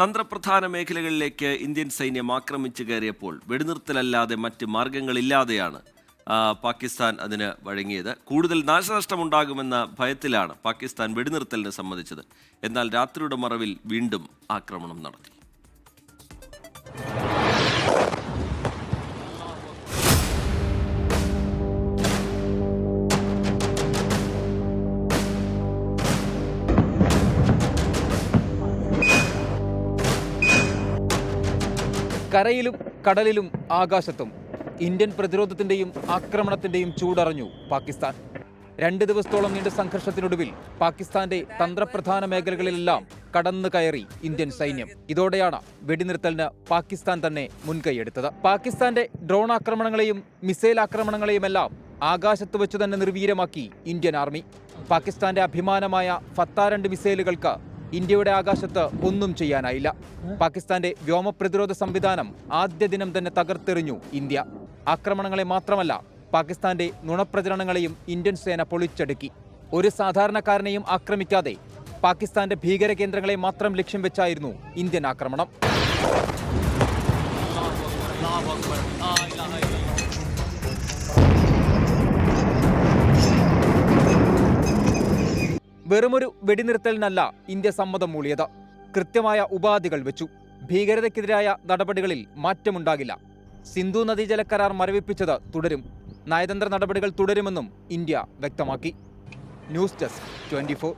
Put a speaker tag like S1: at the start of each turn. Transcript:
S1: തന്ത്രപ്രധാന മേഖലകളിലേക്ക് ഇന്ത്യൻ സൈന്യം ആക്രമിച്ചു കയറിയപ്പോൾ വെടിനിർത്തലല്ലാതെ മറ്റ് മാർഗങ്ങളില്ലാതെയാണ് പാകിസ്ഥാൻ അതിന് വഴങ്ങിയത്. കൂടുതൽ നാശനഷ്ടമുണ്ടാകുമെന്ന ഭയത്തിലാണ് പാകിസ്ഥാൻ വെടിനിർത്തലിന് സമ്മതിച്ചത്. എന്നാൽ രാത്രിയുടെ മറവിൽ വീണ്ടും ആക്രമണം നടത്തി.
S2: കരയിലും കടലിലും ആകാശത്തും ഇന്ത്യൻ പ്രതിരോധത്തിന്റെയും ആക്രമണത്തിന്റെയും ചൂടറിഞ്ഞു പാകിസ്ഥാൻ. 2 ദിവസത്തോളം നീണ്ട സംഘർഷത്തിനൊടുവിൽ പാകിസ്ഥാന്റെ തന്ത്രപ്രധാന മേഖലകളിലെല്ലാം കടന്നു കയറി ഇന്ത്യൻ സൈന്യം. ഇതോടെയാണ് വെടിനിർത്തലിന് പാകിസ്ഥാൻ തന്നെ മുൻകൈയെടുത്തത്. പാകിസ്ഥാന്റെ ഡ്രോൺ ആക്രമണങ്ങളെയും മിസൈൽ ആക്രമണങ്ങളെയുമെല്ലാം ആകാശത്ത് വെച്ചു തന്നെ നിർവീര്യമാക്കി ഇന്ത്യൻ ആർമി. പാകിസ്ഥാന്റെ അഭിമാനമായ ഫത്ത-2 മിസൈലുകൾക്ക് ഇന്ത്യയുടെ ആകാശത്ത് ഒന്നും ചെയ്യാനായില്ല. പാകിസ്ഥാന്റെ വ്യോമപ്രതിരോധ സംവിധാനം ആദ്യ ദിനം തന്നെ തകർത്തെറിഞ്ഞു ഇന്ത്യ. ആക്രമണങ്ങളെ മാത്രമല്ല, പാകിസ്ഥാന്റെ നുണപ്രചരണങ്ങളെയും ഇന്ത്യൻ സേന പൊളിച്ചടുക്കി. ഒരു സാധാരണക്കാരനെയും ആക്രമിക്കാതെ പാകിസ്ഥാന്റെ ഭീകര കേന്ദ്രങ്ങളെ മാത്രം ലക്ഷ്യം വെച്ചായിരുന്നു ഇന്ത്യൻ ആക്രമണം. വെറുമൊരു വെടിനിർത്തലിനല്ല ഇന്ത്യ സമ്മതം മൂളിയത്. കൃത്യമായ ഉപാധികൾ വെച്ചു. ഭീകരതയ്ക്കെതിരായ നടപടികളിൽ മാറ്റമുണ്ടാകില്ല. സിന്ധു നദീജല കരാർ മരവിപ്പിച്ചത് തുടരും. നയതന്ത്ര നടപടികൾ തുടരുമെന്നും ഇന്ത്യ വ്യക്തമാക്കി. News desk 24.